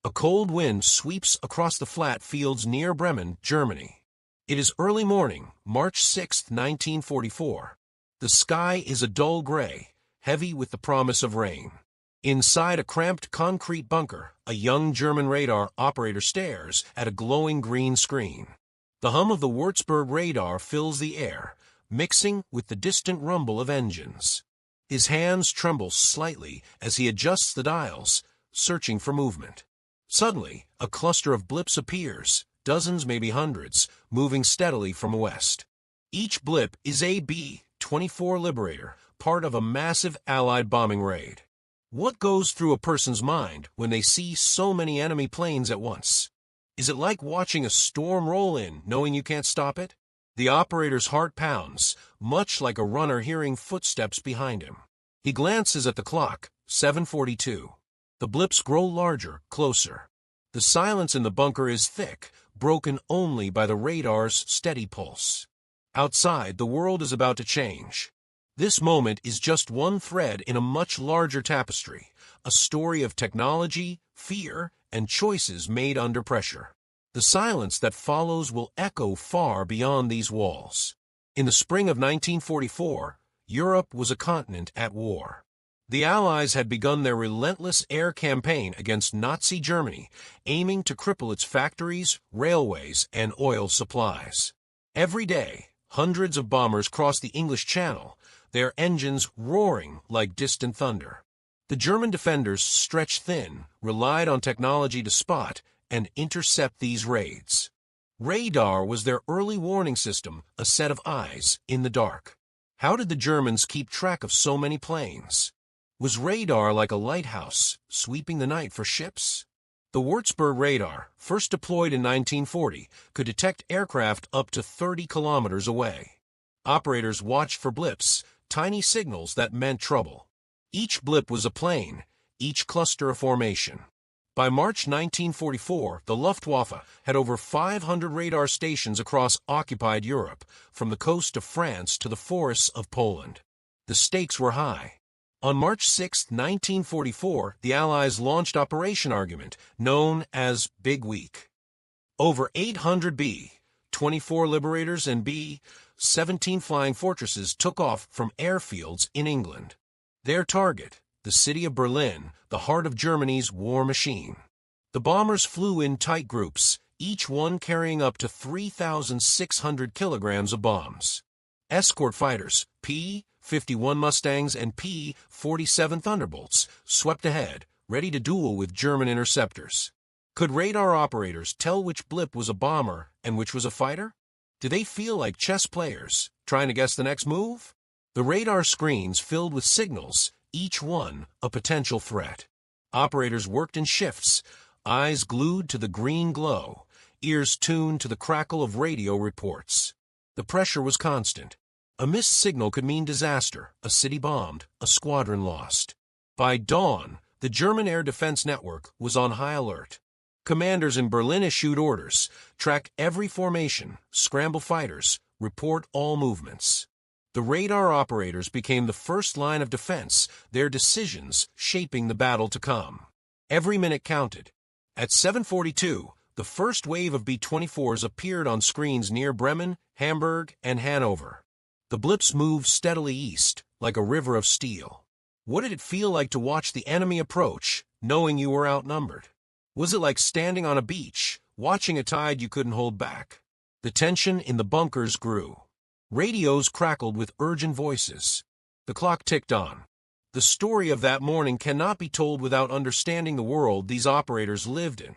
A cold wind sweeps across the flat fields near Bremen, Germany. It is early morning, March 6, 1944. The sky is a dull gray, heavy with the promise of rain. Inside a cramped concrete bunker, a young German radar operator stares at a glowing green screen. The hum of the Würzburg radar fills the air, mixing with the distant rumble of engines. His hands tremble slightly as he adjusts the dials, searching for movement. Suddenly, a cluster of blips appears, dozens, maybe hundreds, moving steadily from west. Each blip is a B-24 Liberator, part of a massive Allied bombing raid. What goes through a person's mind when they see so many enemy planes at once? Is it like watching a storm roll in, knowing you can't stop it? The operator's heart pounds, much like a runner hearing footsteps behind him. He glances at the clock, 7:42. The blips grow larger, closer. The silence in the bunker is thick, broken only by the radar's steady pulse. Outside, the world is about to change. This moment is just one thread in a much larger tapestry, a story of technology, fear, and choices made under pressure. The silence that follows will echo far beyond these walls. In the spring of 1944, Europe was a continent at war. The Allies had begun their relentless air campaign against Nazi Germany, aiming to cripple its factories, railways, and oil supplies. Every day, hundreds of bombers crossed the English Channel, their engines roaring like distant thunder. The German defenders, stretched thin, relied on technology to spot and intercept these raids. Radar was their early warning system, a set of eyes in the dark. How did the Germans keep track of so many planes? Was radar like a lighthouse, sweeping the night for ships? The Würzburg radar, first deployed in 1940, could detect aircraft up to 30 kilometers away. Operators watched for blips, tiny signals that meant trouble. Each blip was a plane, each cluster a formation. By March 1944, the Luftwaffe had over 500 radar stations across occupied Europe, from the coast of France to the forests of Poland. The stakes were high. On March 6, 1944, the Allies launched Operation Argument, known as Big Week. Over 800 B-24 Liberators and B-17 Flying Fortresses took off from airfields in England. Their target, the city of Berlin, the heart of Germany's war machine. The bombers flew in tight groups, each one carrying up to 3,600 kilograms of bombs. Escort fighters, P-51 Mustangs and P-47 Thunderbolts, swept ahead, ready to duel with German interceptors. Could radar operators tell which blip was a bomber and which was a fighter? Did they feel like chess players, trying to guess the next move? The radar screens filled with signals, each one a potential threat. Operators worked in shifts, eyes glued to the green glow, ears tuned to the crackle of radio reports. The pressure was constant. A missed signal could mean disaster, a city bombed, a squadron lost. By dawn, the German air defense network was on high alert. Commanders in Berlin issued orders: track every formation, scramble fighters, report all movements. The radar operators became the first line of defense, their decisions shaping the battle to come. Every minute counted. At 7:42, the first wave of B-24s appeared on screens near Bremen, Hamburg, and Hanover. The blips moved steadily east, like a river of steel. What did it feel like to watch the enemy approach, knowing you were outnumbered? Was it like standing on a beach, watching a tide you couldn't hold back? The tension in the bunkers grew. Radios crackled with urgent voices. The clock ticked on. The story of that morning cannot be told without understanding the world these operators lived in.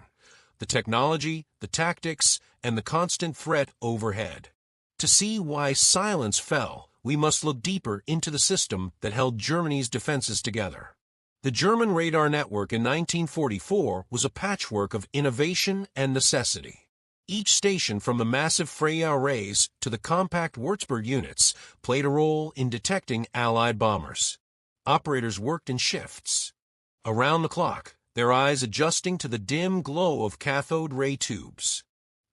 The technology, the tactics, and the constant threat overhead. To see why silence fell, we must look deeper into the system that held Germany's defenses together. The German radar network in 1944 was a patchwork of innovation and necessity. Each station, from the massive Freya arrays to the compact Würzburg units, played a role in detecting Allied bombers. Operators worked in shifts. Around the clock, their eyes adjusting to the dim glow of cathode ray tubes.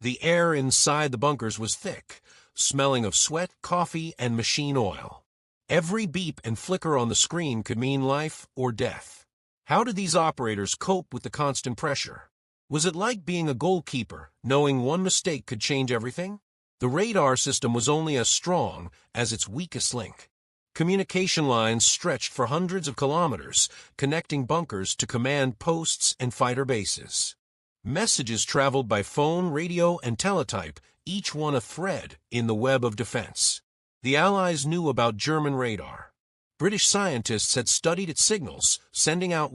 The air inside the bunkers was thick, smelling of sweat, coffee, and machine oil. Every beep and flicker on the screen could mean life or death. How did these operators cope with the constant pressure? Was it like being a goalkeeper, knowing one mistake could change everything? The radar system was only as strong as its weakest link. Communication lines stretched for hundreds of kilometers, connecting bunkers to command posts and fighter bases. Messages traveled by phone, radio, and teletype, each one a thread in the web of defense. The Allies knew about German radar. British scientists had studied its signals, sending out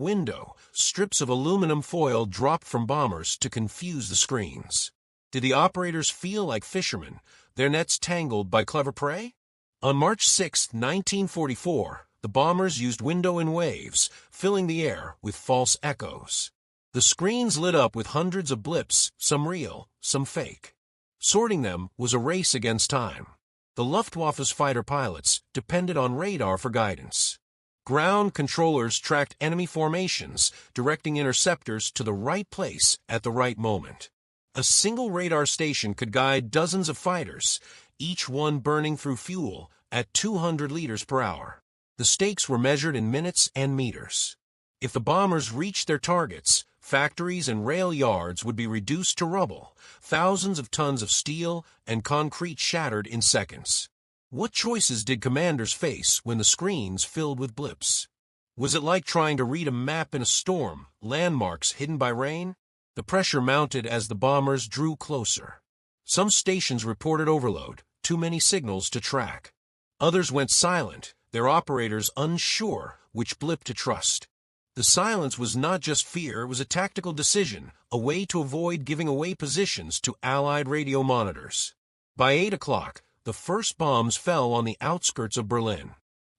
strips of aluminum foil dropped from bombers to confuse the screens. Did the operators feel like fishermen, their nets tangled by clever prey? On March 6, 1944, the bombers used window and waves, filling the air with false echoes. The screens lit up with hundreds of blips, some real, some fake. Sorting them was a race against time. The Luftwaffe's fighter pilots depended on radar for guidance. Ground controllers tracked enemy formations, directing interceptors to the right place at the right moment. A single radar station could guide dozens of fighters, each one burning through fuel at 200 liters per hour. The stakes were measured in minutes and meters. If the bombers reached their targets, factories and rail yards would be reduced to rubble, thousands of tons of steel and concrete shattered in seconds. What choices did commanders face when the screens filled with blips? Was it like trying to read a map in a storm, landmarks hidden by rain? The pressure mounted as the bombers drew closer. Some stations reported overload, too many signals to track. Others went silent, their operators unsure which blip to trust. The silence was not just fear, it was a tactical decision, a way to avoid giving away positions to Allied radio monitors. By 8 o'clock, the first bombs fell on the outskirts of Berlin.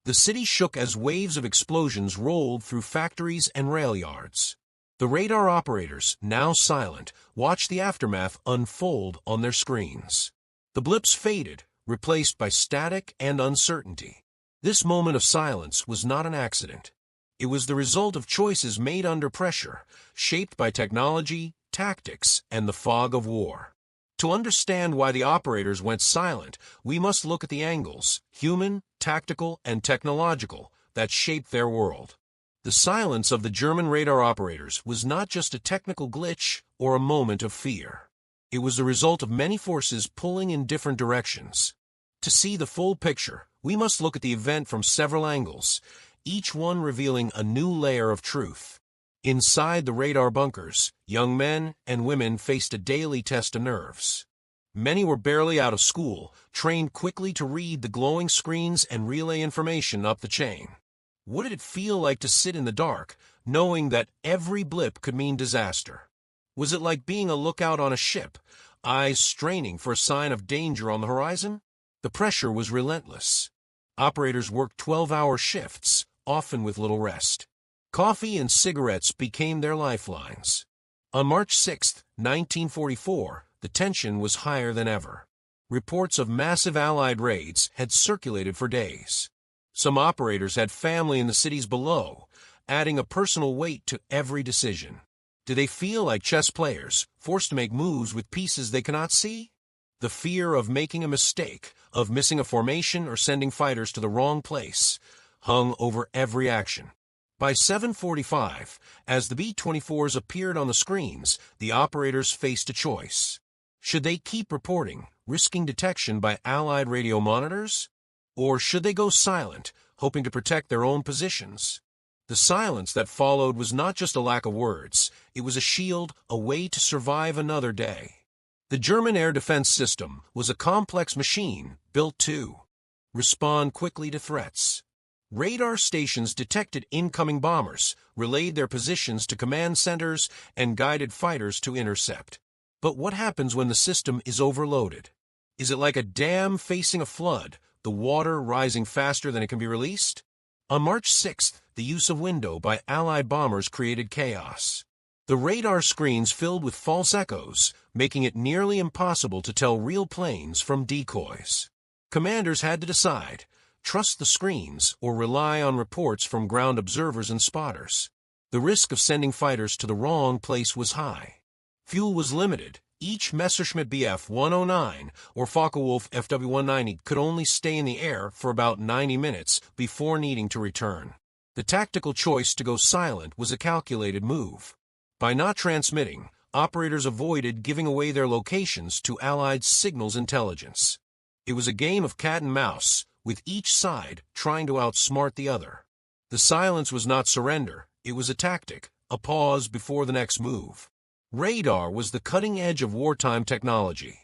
The city shook as waves of explosions rolled through factories and rail yards. The radar operators, now silent, watched the aftermath unfold on their screens. The blips faded, replaced by static and uncertainty. This moment of silence was not an accident. It was the result of choices made under pressure, shaped by technology, tactics, and the fog of war. To understand why the operators went silent, we must look at the angles, human, tactical, and technological, that shaped their world. The silence of the German radar operators was not just a technical glitch or a moment of fear. It was the result of many forces pulling in different directions. To see the full picture, we must look at the event from several angles, each one revealing a new layer of truth. Inside the radar bunkers, young men and women faced a daily test of nerves. Many were barely out of school, trained quickly to read the glowing screens and relay information up the chain. What did it feel like to sit in the dark, knowing that every blip could mean disaster? Was it like being a lookout on a ship, eyes straining for a sign of danger on the horizon? The pressure was relentless. Operators worked 12-hour shifts, often with little rest. Coffee and cigarettes became their lifelines. On March 6, 1944, the tension was higher than ever. Reports of massive Allied raids had circulated for days. Some operators had family in the cities below, adding a personal weight to every decision. Do they feel like chess players, forced to make moves with pieces they cannot see? The fear of making a mistake, of missing a formation or sending fighters to the wrong place, hung over every action. By 7:45, as the B-24s appeared on the screens, the operators faced a choice. Should they keep reporting, risking detection by Allied radio monitors? Or should they go silent, hoping to protect their own positions? The silence that followed was not just a lack of words, it was a shield, a way to survive another day. The German air defense system was a complex machine built to respond quickly to threats. Radar stations detected incoming bombers, relayed their positions to command centers, and guided fighters to intercept. But what happens when the system is overloaded? Is it like a dam facing a flood, the water rising faster than it can be released? On March 6th, the use of window by Allied bombers created chaos. The radar screens filled with false echoes, making it nearly impossible to tell real planes from decoys. Commanders had to decide, trust the screens or rely on reports from ground observers and spotters. The risk of sending fighters to the wrong place was high. Fuel was limited. Each Messerschmitt Bf-109 or Focke-Wulf FW-190 could only stay in the air for about 90 minutes before needing to return. The tactical choice to go silent was a calculated move. By not transmitting, operators avoided giving away their locations to Allied signals intelligence. It was a game of cat and mouse, with each side trying to outsmart the other. The silence was not surrender, it was a tactic, a pause before the next move. Radar was the cutting edge of wartime technology.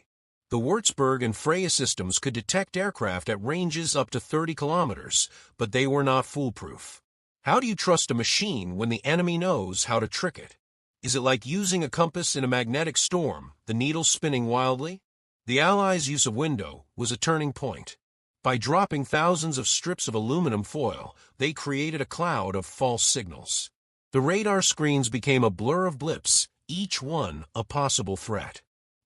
The Würzburg and Freya systems could detect aircraft at ranges up to 30 kilometers, but they were not foolproof. How do you trust a machine when the enemy knows how to trick it? Is it like using a compass in a magnetic storm, the needle spinning wildly? The Allies' use of window was a turning point. By dropping thousands of strips of aluminum foil, they created a cloud of false signals. The radar screens became a blur of blips, each one a possible threat.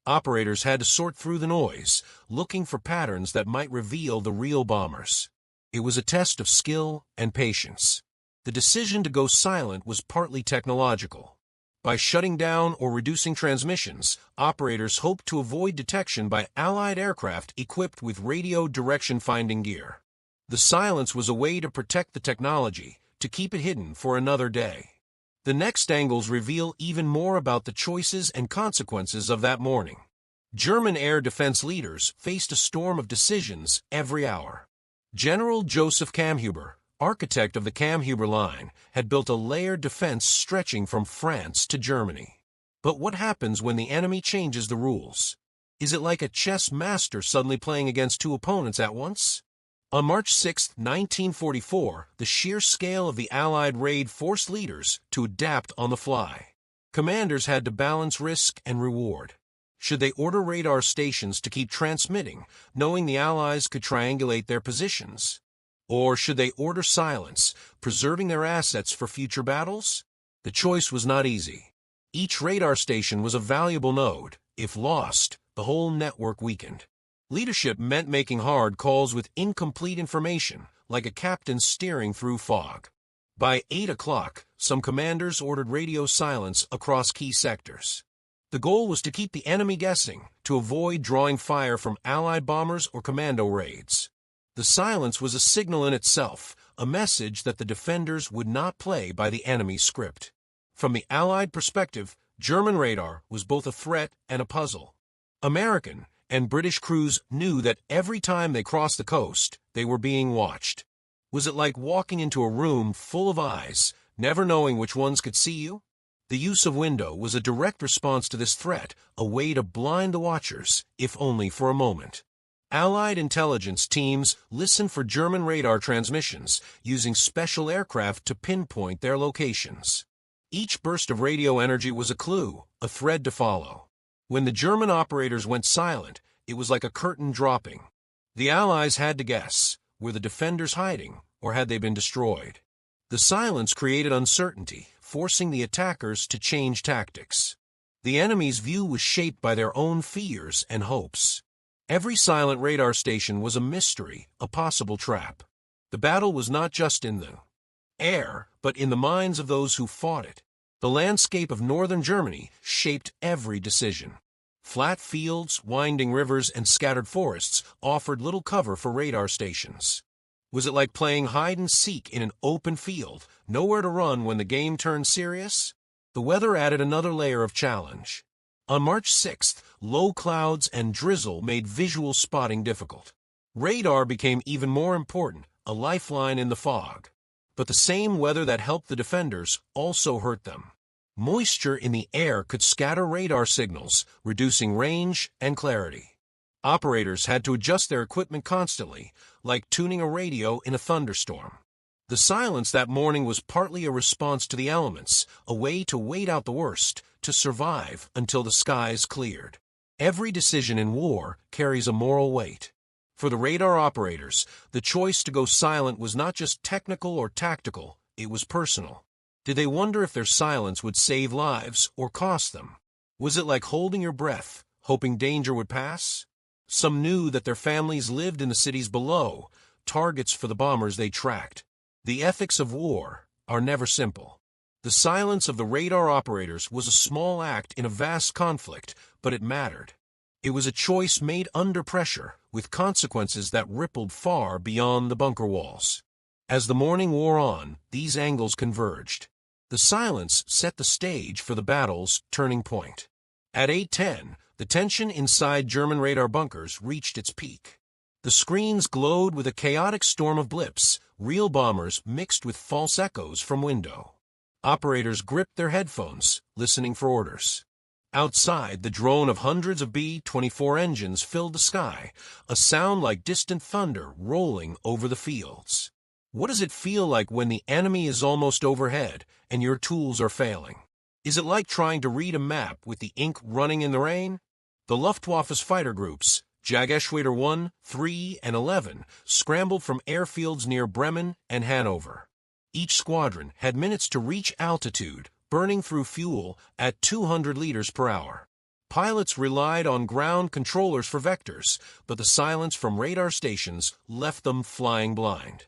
Operators had to sort through the noise, looking for patterns that might reveal the real bombers. It was a test of skill and patience. The decision to go silent was partly technological. By shutting down or reducing transmissions, operators hoped to avoid detection by Allied aircraft equipped with radio direction-finding gear. The silence was a way to protect the technology, to keep it hidden for another day. The next angles reveal even more about the choices and consequences of that morning. German air defense leaders faced a storm of decisions every hour. General Joseph Kammhuber, architect of the Kammhuber line, had built a layered defense stretching from France to Germany. But what happens when the enemy changes the rules? Is it like a chess master suddenly playing against two opponents at once? On March 6, 1944, the sheer scale of the Allied raid forced leaders to adapt on the fly. Commanders had to balance risk and reward. Should they order radar stations to keep transmitting, knowing the Allies could triangulate their positions? Or should they order silence, preserving their assets for future battles? The choice was not easy. Each radar station was a valuable node. If lost, the whole network weakened. Leadership meant making hard calls with incomplete information, like a captain steering through fog. By 8 o'clock, some commanders ordered radio silence across key sectors. The goal was to keep the enemy guessing, to avoid drawing fire from Allied bombers or commando raids. The silence was a signal in itself, a message that the defenders would not play by the enemy's script. From the Allied perspective, German radar was both a threat and a puzzle. American and British crews knew that every time they crossed the coast, they were being watched. Was it like walking into a room full of eyes, never knowing which ones could see you? The use of window was a direct response to this threat, a way to blind the watchers, if only for a moment. Allied intelligence teams listened for German radar transmissions, using special aircraft to pinpoint their locations. Each burst of radio energy was a clue, a thread to follow. When the German operators went silent, it was like a curtain dropping. The Allies had to guess, were the defenders hiding, or had they been destroyed? The silence created uncertainty, forcing the attackers to change tactics. The enemy's view was shaped by their own fears and hopes. Every silent radar station was a mystery, a possible trap. The battle was not just in the air, but in the minds of those who fought it. The landscape of northern Germany shaped every decision. Flat fields, winding rivers, and scattered forests offered little cover for radar stations. Was it like playing hide-and-seek in an open field, nowhere to run when the game turned serious? The weather added another layer of challenge. On March 6th, low clouds and drizzle made visual spotting difficult. Radar became even more important, a lifeline in the fog. But the same weather that helped the defenders also hurt them. Moisture in the air could scatter radar signals, reducing range and clarity. Operators had to adjust their equipment constantly, like tuning a radio in a thunderstorm. The silence that morning was partly a response to the elements, a way to wait out the worst, to survive until the skies cleared. Every decision in war carries a moral weight. For the radar operators, the choice to go silent was not just technical or tactical, it was personal. Did they wonder if their silence would save lives or cost them? Was it like holding your breath, hoping danger would pass? Some knew that their families lived in the cities below, targets for the bombers they tracked. The ethics of war are never simple. The silence of the radar operators was a small act in a vast conflict, but it mattered. It was a choice made under pressure, with consequences that rippled far beyond the bunker walls. As the morning wore on, these angles converged. The silence set the stage for the battle's turning point. At 8:10, the tension inside German radar bunkers reached its peak. The screens glowed with a chaotic storm of blips, real bombers mixed with false echoes from window. Operators gripped their headphones, listening for orders. Outside, the drone of hundreds of B-24 engines filled the sky, a sound like distant thunder rolling over the fields. What does it feel like when the enemy is almost overhead and your tools are failing? Is it like trying to read a map with the ink running in the rain? The Luftwaffe's fighter groups, Jagdgeschwader 1, 3, and 11, scrambled from airfields near Bremen and Hanover. Each squadron had minutes to reach altitude, burning through fuel at 200 liters per hour. Pilots relied on ground controllers for vectors, but the silence from radar stations left them flying blind.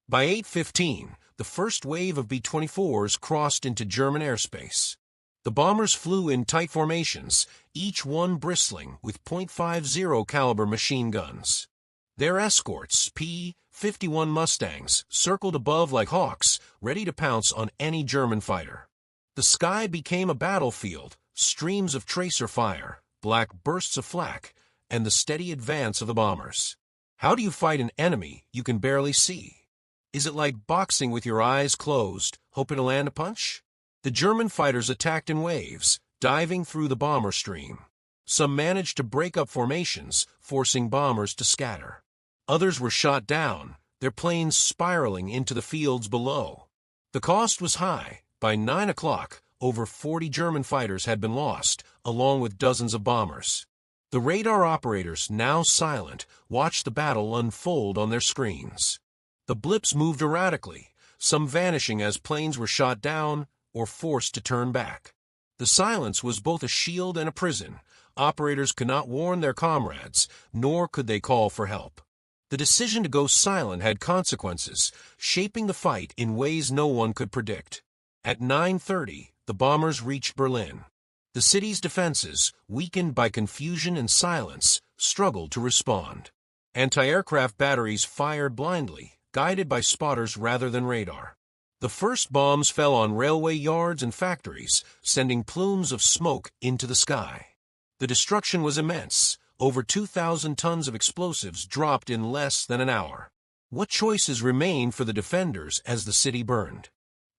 By 8:15, the first wave of B-24s crossed into German airspace. The bombers flew in tight formations, each one bristling with .50 caliber machine guns. Their escorts, P-51 Mustangs, circled above like hawks, ready to pounce on any German fighter. The sky became a battlefield, streams of tracer fire, black bursts of flak, and the steady advance of the bombers. How do you fight an enemy you can barely see? Is it like boxing with your eyes closed, hoping to land a punch? The German fighters attacked in waves, diving through the bomber stream. Some managed to break up formations, forcing bombers to scatter. Others were shot down, their planes spiraling into the fields below. The cost was high. By 9 o'clock, over 40 German fighters had been lost, along with dozens of bombers. The radar operators, now silent, watched the battle unfold on their screens. The blips moved erratically, some vanishing as planes were shot down or forced to turn back. The silence was both a shield and a prison. Operators could not warn their comrades, nor could they call for help. The decision to go silent had consequences, shaping the fight in ways no one could predict. At 9:30, the bombers reached Berlin. The city's defenses, weakened by confusion and silence, struggled to respond. Anti-aircraft batteries fired blindly, guided by spotters rather than radar. The first bombs fell on railway yards and factories, sending plumes of smoke into the sky. The destruction was immense. Over 2,000 tons of explosives dropped in less than an hour. What choices remained for the defenders as the city burned?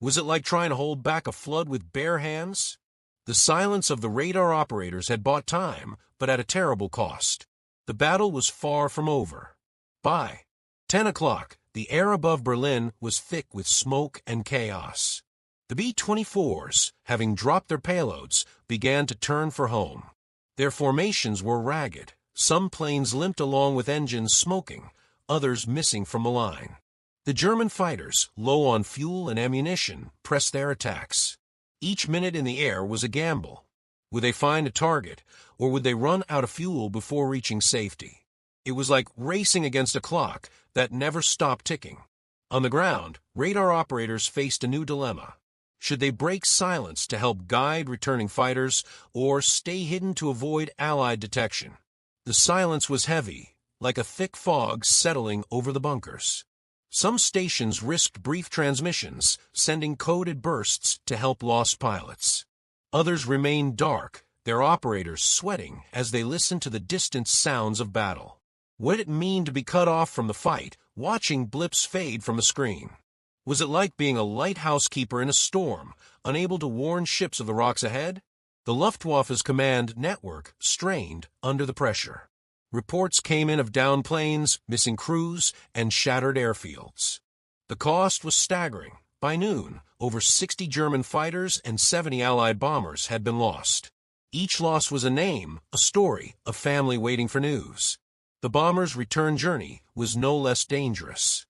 Was it like trying to hold back a flood with bare hands? The silence of the radar operators had bought time, but at a terrible cost. The battle was far from over. By 10 o'clock, the air above Berlin was thick with smoke and chaos. The B-24s, having dropped their payloads, began to turn for home. Their formations were ragged. Some planes limped along with engines smoking, others missing from the line. The German fighters, low on fuel and ammunition, pressed their attacks. Each minute in the air was a gamble. Would they find a target, or would they run out of fuel before reaching safety? It was like racing against a clock that never stopped ticking. On the ground, radar operators faced a new dilemma. Should they break silence to help guide returning fighters, or stay hidden to avoid Allied detection? The silence was heavy, like a thick fog settling over the bunkers. Some stations risked brief transmissions, sending coded bursts to help lost pilots. Others remained dark, their operators sweating as they listened to the distant sounds of battle. What did it mean to be cut off from the fight, watching blips fade from the screen? Was it like being a lighthouse keeper in a storm, unable to warn ships of the rocks ahead? The Luftwaffe's command network strained under the pressure. Reports came in of downed planes, missing crews, and shattered airfields. The cost was staggering. By noon, over 60 German fighters and 70 Allied bombers had been lost. Each loss was a name, a story, a family waiting for news. The bombers' return journey was no less dangerous.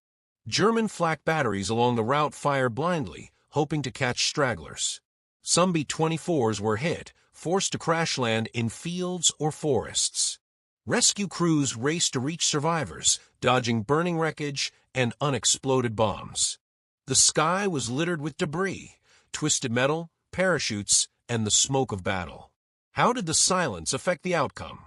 German flak batteries along the route fired blindly, hoping to catch stragglers. Some B-24s were hit, forced to crash land in fields or forests. Rescue crews raced to reach survivors, dodging burning wreckage and unexploded bombs. The sky was littered with debris, twisted metal, parachutes, and the smoke of battle. How did the silence affect the outcome?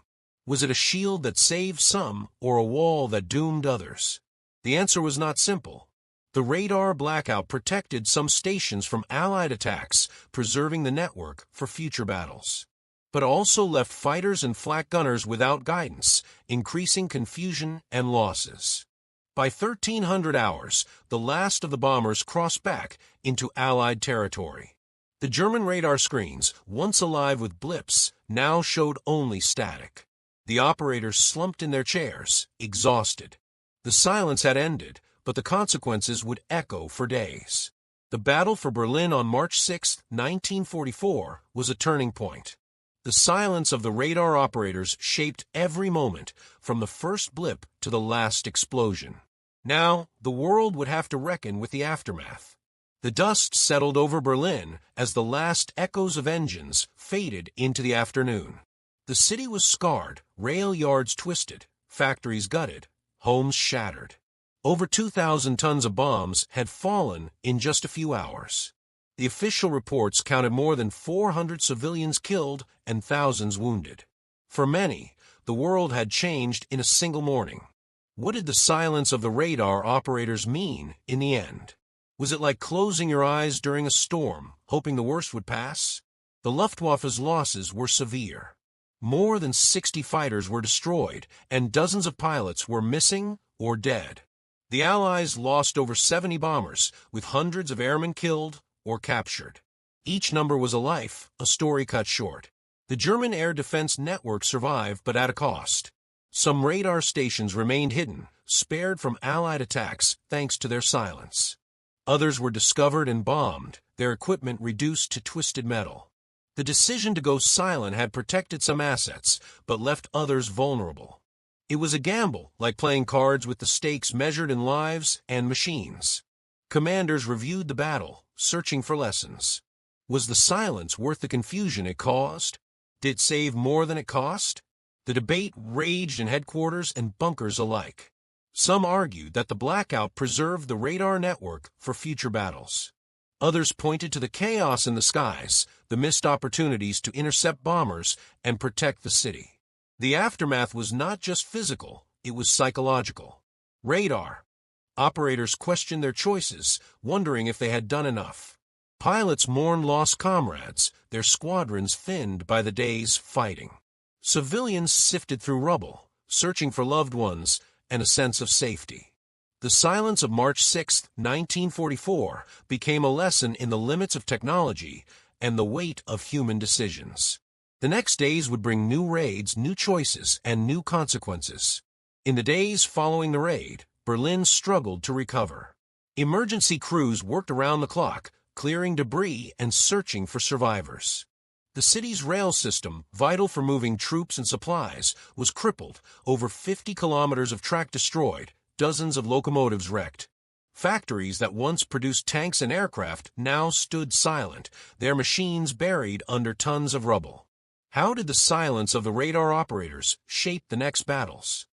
Was it a shield that saved some, or a wall that doomed others? The answer was not simple. The radar blackout protected some stations from Allied attacks, preserving the network for future battles. but also left fighters and flak gunners without guidance, increasing confusion and losses. By 1300 hours, the last of the bombers crossed back into Allied territory. The German radar screens, once alive with blips, now showed only static. The operators slumped in their chairs, exhausted. The silence had ended, but the consequences would echo for days. The battle for Berlin on March 6, 1944, was a turning point. The silence of the radar operators shaped every moment, from the first blip to the last explosion. Now, the world would have to reckon with the aftermath. The dust settled over Berlin as the last echoes of engines faded into the afternoon. The city was scarred, rail yards twisted, factories gutted, homes shattered. Over 2,000 tons of bombs had fallen in just a few hours. The official reports counted more than 400 civilians killed and thousands wounded. For many, the world had changed in a single morning. What did the silence of the radar operators mean in the end? Was it like closing your eyes during a storm, hoping the worst would pass? The Luftwaffe's losses were severe. More than 60 fighters were destroyed, and dozens of pilots were missing or dead. The Allies lost over 70 bombers, with hundreds of airmen killed or captured. Each number was a life, a story cut short. The German air defense network survived, but at a cost. Some radar stations remained hidden, spared from Allied attacks thanks to their silence. Others were discovered and bombed, their equipment reduced to twisted metal. The decision to go silent had protected some assets, but left others vulnerable. It was a gamble, like playing cards with the stakes measured in lives and machines. Commanders reviewed the battle, searching for lessons. Was the silence worth the confusion it caused? Did it save more than it cost? The debate raged in headquarters and bunkers alike. Some argued that the blackout preserved the radar network for future battles. Others pointed to the chaos in the skies, the missed opportunities to intercept bombers and protect the city. The aftermath was not just physical, it was psychological. Radar operators questioned their choices, wondering if they had done enough. Pilots mourned lost comrades, their squadrons thinned by the day's fighting. Civilians sifted through rubble, searching for loved ones and a sense of safety. The silence of March 6, 1944, became a lesson in the limits of technology and the weight of human decisions. The next days would bring new raids, new choices, and new consequences. In the days following the raid, Berlin struggled to recover. Emergency crews worked around the clock, clearing debris and searching for survivors. The city's rail system, vital for moving troops and supplies, was crippled, over 50 kilometers of track destroyed, dozens of locomotives wrecked. Factories that once produced tanks and aircraft now stood silent, their machines buried under tons of rubble. How did the silence of the radar operators shape the next battles?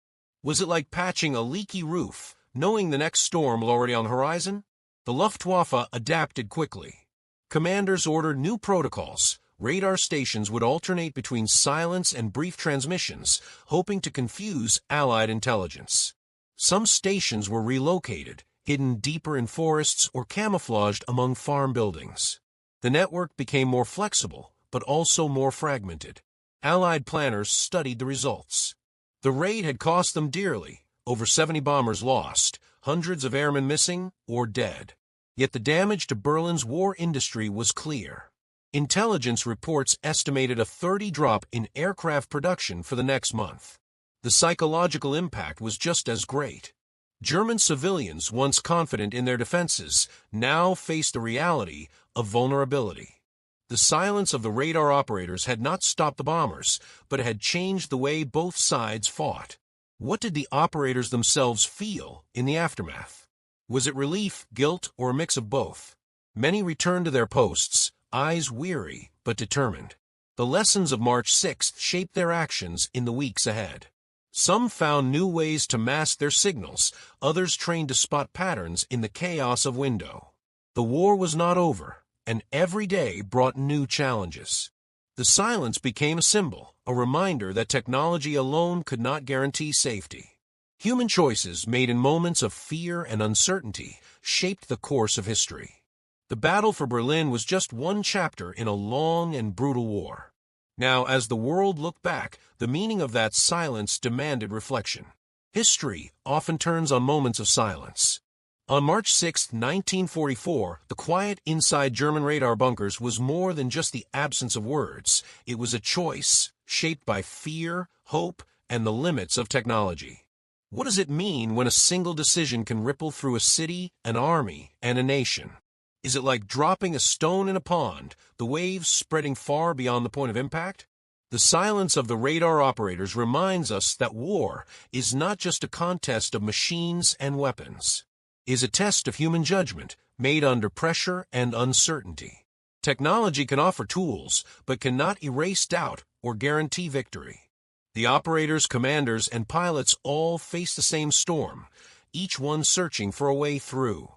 Was it like patching a leaky roof, knowing the next storm was already on the horizon? The Luftwaffe adapted quickly. Commanders ordered new protocols. Radar stations would alternate between silence and brief transmissions, hoping to confuse Allied intelligence. Some stations were relocated, hidden deeper in forests or camouflaged among farm buildings. The network became more flexible, but also more fragmented. Allied planners studied the results. The raid had cost them dearly, over 70 bombers lost, hundreds of airmen missing or dead. Yet the damage to Berlin's war industry was clear. Intelligence reports estimated a 30% drop in aircraft production for the next month. The psychological impact was just as great. German civilians, once confident in their defenses, now faced the reality of vulnerability. The silence of the radar operators had not stopped the bombers, but it had changed the way both sides fought. What did the operators themselves feel in the aftermath? Was it relief, guilt, or a mix of both? Many returned to their posts, eyes weary but determined. The lessons of March 6th shaped their actions in the weeks ahead. Some found new ways to mask their signals, others trained to spot patterns in the chaos of window. The war was not over, and every day brought new challenges. The silence became a symbol, a reminder that technology alone could not guarantee safety. Human choices made in moments of fear and uncertainty shaped the course of history. The battle for Berlin was just one chapter in a long and brutal war. Now, as the world looked back, the meaning of that silence demanded reflection. History often turns on moments of silence. On March 6, 1944, the quiet inside German radar bunkers was more than just the absence of words. It was a choice, shaped by fear, hope, and the limits of technology. What does it mean when a single decision can ripple through a city, an army, and a nation? Is it like dropping a stone in a pond, the waves spreading far beyond the point of impact? The silence of the radar operators reminds us that war is not just a contest of machines and weapons. It is a test of human judgment, made under pressure and uncertainty. Technology can offer tools, but cannot erase doubt or guarantee victory. The operators, commanders, and pilots all face the same storm, each one searching for a way through.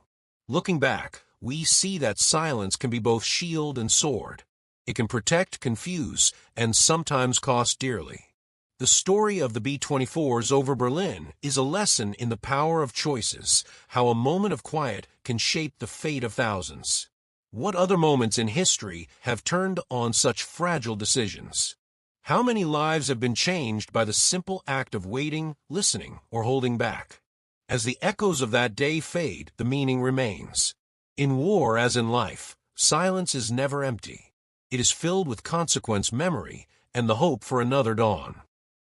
Looking back, we see that silence can be both shield and sword. It can protect, confuse, and sometimes cost dearly. The story of the B-24s over Berlin is a lesson in the power of choices, how a moment of quiet can shape the fate of thousands. What other moments in history have turned on such fragile decisions? How many lives have been changed by the simple act of waiting, listening, or holding back? As the echoes of that day fade, the meaning remains. In war, as in life, silence is never empty. It is filled with consequence, memory, and the hope for another dawn.